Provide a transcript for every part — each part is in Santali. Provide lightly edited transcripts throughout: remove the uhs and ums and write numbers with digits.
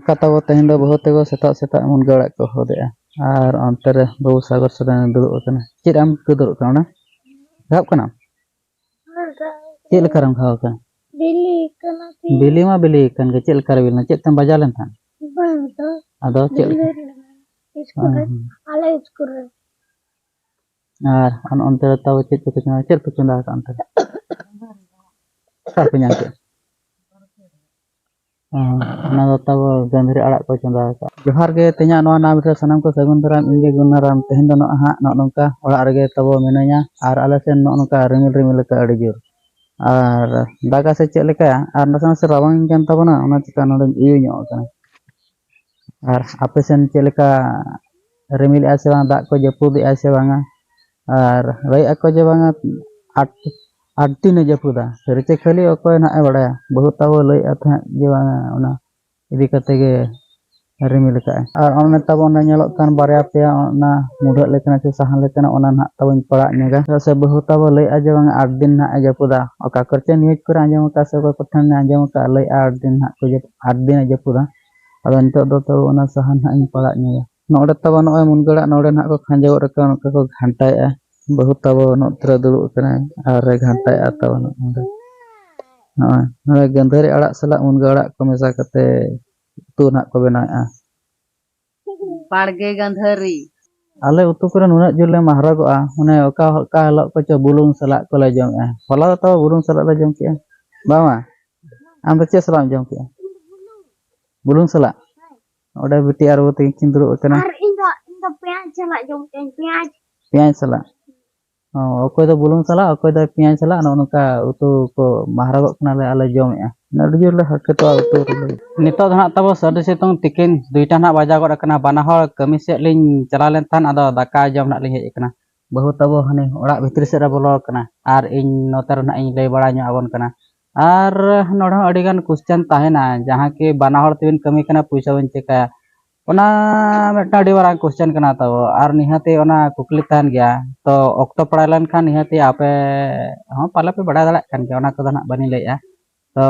kata bo tehin do bahut tego setak munga arak ko hodea ar onte re babu sagar sadan duduk kana cid am ke duduk kana gap kana cid lekaram khaw ka bili ma bili kan ke cid lekar bilna cid tam bajalan tan ado cid ar an onte re tahu cid ko cid ko cunda ka onte sar penyakit ᱚᱱᱟ ᱫᱚ ᱛᱟᱵᱚ ᱜᱟᱺᱫᱷᱟᱹᱨᱤ ᱟᱲᱟᱜ ᱠᱚ ᱪᱚᱸᱫᱟ ᱟᱠᱟᱫ ᱡᱚᱦᱟᱨ ᱜᱮ ᱛᱮᱦᱮᱧᱟᱜ ᱱᱚᱣᱟ ᱱᱟᱢ ᱨᱮ ᱥᱟᱱᱟᱢ ᱠᱚ ᱥᱟᱹᱜᱩᱱ ᱫᱟᱨᱟᱢ ᱤᱧᱜᱮ ᱜᱩᱱᱟᱨᱟᱢ ᱛᱮᱦᱮᱧ ᱫᱚ ᱱᱚᱜᱼᱚᱭ ᱱᱚᱝᱠᱟ ᱚᱲᱟᱜ ᱨᱮᱜᱮ ᱛᱟᱵᱚ ᱢᱤᱱᱟᱹᱧᱟ ᱟᱨ ᱟᱞᱮ ᱥᱮᱱ ᱱᱚᱝᱠᱟ ᱨᱤᱢᱤᱞ ᱟᱠᱟᱫ ᱟᱹᱰᱤ ᱡᱳᱨ ᱟᱨ ᱫᱟᱜᱟ ᱥᱮ ᱪᱮᱫ ᱞᱮᱠᱟ ᱟᱨ ᱱᱟᱥᱮ ᱱᱟᱥᱮ ᱨᱟᱵᱟᱝ ᱠᱟᱱ ᱛᱟᱵᱚᱱᱟ ᱚᱱᱟ ᱪᱤᱠᱟ ᱱᱚᱰᱮᱧ ᱤᱭᱟᱹ ᱧᱚᱜ ᱟᱠᱟᱱᱟ ᱟᱨ ᱟᱯᱮ ᱥᱮᱱ ᱪᱮᱫ ᱞᱮᱠᱟ ᱨᱤᱢᱤᱞᱮᱜᱼᱟ ᱥᱮ ᱵᱟᱝ ᱫᱟᱜ ko ᱡᱟᱹᱯᱩᱫᱮᱜᱼᱟ ᱥᱮ ᱵᱟᱝᱟ ᱟᱨ ᱞᱟᱹᱭᱮᱜᱼᱟ ᱠᱚ ᱡᱮ ᱵᱟᱝᱟ ᱟᱴ ᱫᱤᱱᱮ ᱡᱟᱹᱯᱩᱫᱟ ᱥᱟᱹᱨᱤ ᱪᱮ ᱠᱷᱟᱹᱞᱤ ᱚᱠᱚᱭ ᱱᱟᱦᱟᱜ ᱮ ᱵᱟᱲᱟᱭᱟ ᱵᱟᱹᱦᱩ ᱛᱟᱵᱚ ᱞᱟᱹᱭᱮᱜᱼᱟ ᱛᱟᱦᱮᱸᱫ ᱡᱮ ᱵᱟᱝᱟ ᱚᱱᱟ ᱤᱫᱤ ᱠᱟᱛᱮ ᱜᱮ ᱨᱤᱢᱤᱞ ᱟᱠᱟᱜᱼᱟᱭ ᱟᱨ ᱚᱱᱮ ᱛᱟᱵᱚ ᱚᱱᱟ ᱧᱮᱞᱚᱜ ᱠᱟᱱ ᱵᱟᱨᱭᱟ ᱯᱮᱭᱟ ᱚᱱᱟ ᱢᱩᱰᱷᱟᱹᱜ ᱞᱮᱠᱟᱱᱟᱜ ᱥᱮ ᱥᱟᱦᱟᱱ ᱞᱮᱠᱟᱱᱟᱜ ᱚᱱᱟ ᱱᱟᱦᱟᱜ ᱛᱟᱵᱚᱧ ᱯᱟᱲᱟᱜ ᱧᱚᱜᱟ ᱥᱮ ᱵᱟᱹᱦᱩ ᱛᱟᱵᱚ ᱞᱟᱹᱭᱮᱜᱼᱟ ᱡᱮ ᱵᱟᱝᱟ 8 ᱫᱤᱱ ᱱᱟᱦᱟᱜ ᱮ ᱡᱟᱹᱯᱩᱫᱟ ᱚᱠᱟ ᱠᱚᱨᱮ ᱱᱤᱭᱩᱡᱽ ᱠᱚᱨᱮ ᱟᱸᱡᱚᱢ ᱟᱠᱟᱫ ᱥᱮ ᱚᱠᱚᱭ ᱠᱚᱴᱷᱮᱱ ᱟᱸᱡᱚᱢ ᱟᱠᱟᱫ ᱞᱟᱹᱭᱮᱜᱼᱟ 8 ᱫᱤᱱ ᱱᱟᱦᱟᱜ ᱠᱚ 8 ᱫᱤᱱ ᱮ ᱡᱟᱹᱯᱩᱫᱟ ᱟᱫᱚ ᱱᱤᱛᱚᱜ ᱫᱚ ᱛᱟᱵᱚ ᱚᱱᱟ ᱥᱟᱦᱟᱱ ᱱᱟᱦᱟᱜ ᱤᱧ ᱯᱟᱲᱟᱜ ᱧᱚᱜᱟ ᱱᱚᱰᱮ ᱛᱟᱵᱚ ᱱᱚᱜᱼᱚᱭ ᱢᱩᱱᱜᱟᱹᱲᱟᱜ ᱱᱚᱰᱮ ᱱᱟᱦᱟᱜ ᱠᱚ ᱠᱷᱟᱸᱡᱚ ᱜᱚᱫ ᱟᱠᱟᱱ ᱱᱚᱝᱠᱟ ᱠᱚ ᱜᱷᱟᱱᱴᱟᱭᱮᱜᱼᱟ ᱵᱟᱹᱦᱩ ᱛᱟᱵᱚ ᱱᱚᱛᱮ ᱨᱮ ᱫᱩᱲᱩᱵ ᱟᱠᱟᱱᱟᱭ ᱟᱨ ᱜᱷᱟᱱᱴᱟᱭᱮᱜᱼᱟ ᱛᱟᱵᱚ ᱱᱚᱜᱼᱚᱭ ᱜᱟᱺᱫᱷᱟᱹᱨᱤ ᱟᱲᱟᱜ ᱥᱟᱞᱟᱜ ᱢᱩᱱᱜᱟᱹ ᱟᱲᱟᱜ ko ᱢᱮᱥᱟ ᱠᱟᱛᱮ ᱩᱛᱩ ᱱᱟᱦᱟᱜ ᱠᱚ ᱵᱮᱱᱟᱣᱮᱜᱼᱟ ᱵᱟᱲᱜᱮ ᱜᱟᱺᱫᱷᱟᱹᱨᱤ ᱟᱞᱮ ᱩᱛᱩ ᱠᱚᱨᱮ ᱱᱩᱱᱟᱹᱜ ᱡᱳᱨ ᱞᱮ ᱢᱟᱦᱨᱟᱜᱚᱜᱼᱟ ᱢᱟᱱᱮ ᱚᱠᱟ ᱦᱤᱞᱳᱜ ᱠᱚᱪᱚ ᱵᱩᱞᱩᱝ ᱥᱟᱞᱟᱜ ᱠᱚᱞᱮ ᱡᱚᱢᱮᱜᱼᱟ ᱦᱚᱞᱟ ᱫᱚ ᱛᱟᱵᱚ ᱵᱩᱞᱩᱝ ᱥᱟᱞᱟᱜ ᱞᱮ ᱡᱚᱢ ᱠᱮᱜᱼᱟ ᱵᱟᱝᱟ ᱟᱢ ᱫᱚ ᱪᱮᱫ ᱥᱟᱞᱟᱜ ᱮᱢ ᱡᱚᱢ ᱠᱮᱜᱼᱟ ᱵᱩᱞᱩᱝ ᱥᱟᱞᱟᱜ ᱚᱸᱰᱮ ᱵᱤᱴᱤ ᱟᱨ ᱵᱟᱹᱵᱩ ᱛᱟᱹᱠᱤᱱ ᱠᱤᱱ ᱫᱩᱲᱩᱵ ᱟᱠᱟᱱᱟ ᱟᱨ ᱤᱧ ᱫᱚ ᱯᱮᱸᱭᱟᱡᱽ ᱥᱟᱞᱟᱜ ᱡᱚᱢ ᱠᱮᱜᱼᱟᱹᱧ ᱯᱮᱸᱭᱟᱡᱽ ᱥᱟᱞᱟᱜ ᱚᱠᱚᱭ ᱫᱚ ᱵᱩᱞᱩᱝ ᱥᱟᱞᱟᱜ ᱚᱠᱚᱭ ᱫᱚ ᱯᱮᱸᱭᱟᱡᱽ ᱥᱟᱞᱟᱜ ᱱᱚᱝᱠᱟ ᱩᱛᱩ ko ᱢᱟᱦᱨᱟᱜᱚᱜ ᱠᱟᱱᱟᱞᱮ ᱟᱞᱮ ᱡᱚᱢᱮᱜᱼᱟ ᱟᱹᱰᱤ ᱡᱳᱨ ᱞᱮ ᱦᱟᱨᱠᱮᱛᱚᱜᱼᱟ ᱩᱛᱩ ᱱᱤᱛᱚᱜ ᱫᱚ ᱱᱟᱦᱟᱜ ᱛᱟᱵᱚ ᱥᱟᱹᱨᱫᱤ ᱥᱤᱛᱩᱝ ᱛᱤᱠᱤᱱ 2ᱴᱟ ᱱᱟᱦᱟᱜ ᱵᱟᱡᱟᱣ ᱜᱚᱫ ᱟᱠᱟᱱᱟ ᱵᱟᱱᱟ ᱦᱚᱲ ᱠᱟᱹᱢᱤ ᱥᱮᱫ ᱞᱤᱧ ᱪᱟᱞᱟᱣ ᱞᱮᱱ ᱛᱟᱦᱮᱱ ᱟᱫᱚ ᱫᱟᱠᱟ ᱡᱚᱢ ᱱᱟᱦᱟᱜ ᱞᱤᱧ ᱦᱮᱡ ᱟᱠᱟᱱᱟ ᱵᱟᱹᱦᱩ ᱛᱟᱵᱚ ᱦᱟᱱᱮ ᱚᱲᱟᱜ ᱵᱷᱤᱛᱨᱤ ᱥᱮᱫ ᱨᱮ ᱵᱚᱞᱚ ᱟᱠᱟᱱᱟ ᱟᱨ ᱤᱧ ᱱᱚᱛᱮ ᱨᱮ ᱱᱟᱦᱟᱜ ᱤᱧ ᱞᱟᱹᱭ ᱵᱟᱲᱟ ᱧᱚᱜ ᱟᱵᱚᱱ ᱠᱟᱱᱟ ᱟᱨ ᱱᱚᱰᱮ ᱦᱚᱸ ᱟᱹᱰᱤᱜᱟᱱ ᱠᱩᱥᱪᱟᱱ ᱛᱟᱦᱮᱱᱟ ᱡᱟᱦᱟᱸ ᱠᱤ ᱵᱟᱱᱟ ᱦᱚᱲ ᱛᱮᱵᱤᱱ ᱠᱟᱹᱢᱤ ᱠᱟᱱᱟ ᱯᱩᱭᱥᱟᱹ ᱵᱤᱱ ᱪᱮᱠᱟᱭᱟ ᱚᱱᱟ ᱢᱤᱫᱴᱟᱝ ᱟᱹᱰि ᱢᱟᱨᱟᱝ ᱠᱩᱥᱪᱟᱱ ᱠᱟᱱᱟ ᱛᱟᱵᱚ ᱟᱨ ᱱᱤᱦᱟᱹᱛᱤ ᱚᱱᱟ ᱠᱩᱠᱞᱤ ᱛᱟᱦᱮᱱ ᱜᱮᱭᱟ ᱛᱚ ᱚᱠᱛᱚ ᱯᱟᱲᱟᱣ ᱞᱮᱱᱠᱷᱟᱱ ᱱᱤᱦᱟᱹᱛᱤ ᱟᱯᱮ ᱦᱚᱸ ᱯᱟᱞᱮ ᱯᱮ ᱵᱟᱲᱟᱭ ᱫᱟᱲᱮᱭᱟᱜ ᱠᱟᱱ ᱜᱮᱭᱟ ᱚᱱᱟ ᱠᱚᱫᱚ ᱱᱟᱦᱟᱜ ᱵᱟᱹᱞᱤᱧ ᱞᱟᱹᱭᱮᱜᱼᱟ ᱛᱚ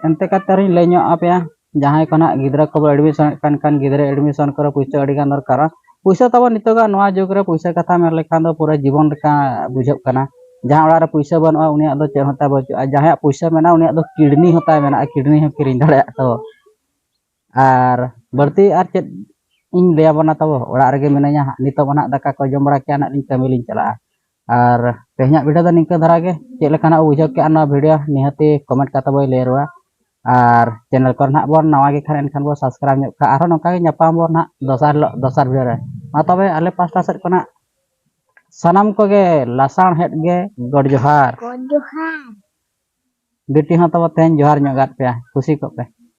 ᱮᱱᱛᱮ ᱠᱟᱛᱮ ᱨᱤᱧ ᱞᱟᱹᱭ ᱧᱚᱜ ᱟᱯᱮᱭᱟ ᱡᱟᱦᱟᱸᱭ ᱠᱚ ᱱᱟᱦᱟᱜ ᱜᱤᱫᱽᱨᱟᱹ ᱠᱚ ᱮᱰᱢᱤᱥᱚᱱᱮᱫ ᱠᱟᱱ ᱜᱤᱫᱽᱨᱟᱹ ᱮᱰᱢᱤᱥᱚᱱ ᱠᱚᱨᱮ ᱯᱩᱭᱥᱟᱹ ᱟᱹᱰᱤᱜᱟᱱ ᱫᱚᱨᱠᱟᱨᱟ ᱯᱩᱭᱥᱟᱹ ᱛᱟᱵᱚ ᱱᱤᱛᱚᱜᱟᱜ ᱱᱚᱣᱟ ᱡᱩᱜᱽ ᱨᱮ ᱯᱩᱭᱥᱟᱹ ᱠᱟᱛᱷᱟ ᱢᱮᱱ ᱞᱮᱠᱷᱟᱱ ᱫᱚ ᱯᱩᱨᱟᱹ ᱡᱤᱵᱚᱱ ᱞᱮᱠᱟ ᱵᱩᱡᱷᱟᱹᱜ ᱠᱟᱱᱟ ᱡᱟᱦᱟᱸ ᱚᱲᱟᱜ ᱨᱮ ᱯᱩᱭᱥᱟᱹ ᱵᱟᱹᱱᱩᱜᱼᱟ ᱩᱱᱤᱭᱟᱜ ᱫᱚ ᱪᱮᱫ ᱦᱚᱸ ᱛᱟᱭ ᱵᱟᱹᱪᱩᱜᱼᱟ ᱡᱟᱦᱟᱸᱭᱟᱜ ᱯᱩᱭᱥᱟᱹ ᱢᱮᱱᱟᱜᱼᱟ ᱩᱱᱤᱭᱟᱜ ᱫᱚ ᱠᱤᱰᱱᱤ ᱦᱚᱸ ᱛᱟᱭ ᱢᱮᱱᱟᱜᱼᱟ ᱠᱤᱰᱱᱤ ᱦᱚᱸ ᱠᱤᱨᱤᱧ ᱫᱟᱲᱮᱭᱟᱜ ᱛᱟᱵᱚ ᱟᱨ ᱵᱟᱹᱲᱛᱤ ᱟᱨ ᱪᱮᱫ ᱤᱧ ᱞᱟᱹᱭᱟᱵᱚᱱᱟ ᱛᱟᱵᱚ ᱚᱲᱟᱜ ᱨᱮᱜᱮ ᱢᱤᱱᱟᱹᱧᱟ ᱱᱤᱛᱚᱜ ᱱᱟᱦᱟᱜ ᱫᱟᱠᱟ ᱠᱚ ᱡᱚᱢ ᱵᱟᱲᱟ ᱠᱮᱜᱼᱟ ᱱᱟᱦᱟᱜ ᱞᱤᱧ ᱠᱟᱹᱢᱤ ᱞᱤᱧ ᱪᱟᱞᱟᱜᱼᱟ ᱟᱨ ᱛᱮᱦᱮᱧᱟᱜ ᱵᱷᱤᱰᱤᱭᱳ ᱫᱚ ᱱᱤᱝᱠᱟᱹ ᱫᱷᱟᱨᱟ ᱜᱮ ᱪᱮᱫ ᱞᱮᱠᱟ ᱱᱟᱦᱟᱜ ᱵᱩᱡᱷᱟᱹᱣ ᱠᱮᱜᱼᱟ ᱱᱚᱣᱟ ᱵᱷᱤᱰᱤᱭᱳ ᱱᱤᱦᱟᱹᱛᱤ ᱠᱚᱢᱮᱱᱴ ᱠᱟᱛᱮ ᱵᱚᱱ ᱞᱟᱹᱭ ᱨᱩᱣᱟᱹᱲᱟ ᱟᱨ ᱪᱮᱱᱮᱞ ᱠᱚᱨᱮ ᱱᱟᱦᱟᱜ ᱵᱚᱱ ᱱᱟᱣᱟ ᱜᱮ ᱠᱷᱟᱱ ᱮᱱᱠᱷᱟᱱ ᱵᱚᱱ ᱥᱟᱵᱥᱠᱨᱟᱭᱤᱵᱽ ᱧᱚᱜ ᱠᱟᱜᱼᱟ ᱟᱨᱦᱚᱸ ᱱᱚᱝᱠᱟ ᱜᱮ ᱧᱟᱯᱟᱢ ᱵᱚᱱ ᱱᱟᱦᱟᱜ ᱫᱚᱥᱟᱨ ᱦᱤᱞᱳᱜ ᱫᱚᱥᱟᱨ ᱵᱷᱤᱰᱤᱭᱳ ᱨᱮ ᱢᱟ ᱛᱚᱵᱮ ᱟᱞᱮ ᱯᱟᱥᱴᱟ ᱥᱮᱫ ᱠᱷᱚᱱᱟᱜ ᱥᱟᱱᱟᱢ ᱠᱚᱜᱮ ᱞᱟᱥᱟᱲᱦᱮᱫ ᱜᱮ ᱜᱚᱰ ᱡᱚᱦᱟᱨ ᱵᱤᱴᱤ ᱦᱚᱸ ᱛᱟᱵᱚ ᱛᱮᱦᱮᱧ ᱡᱚᱦᱟᱨ ᱧᱚᱜ ᱟᱫ ᱯᱮᱭᱟ ᱠᱩᱥᱤ ᱠᱚᱜ ᱯᱮ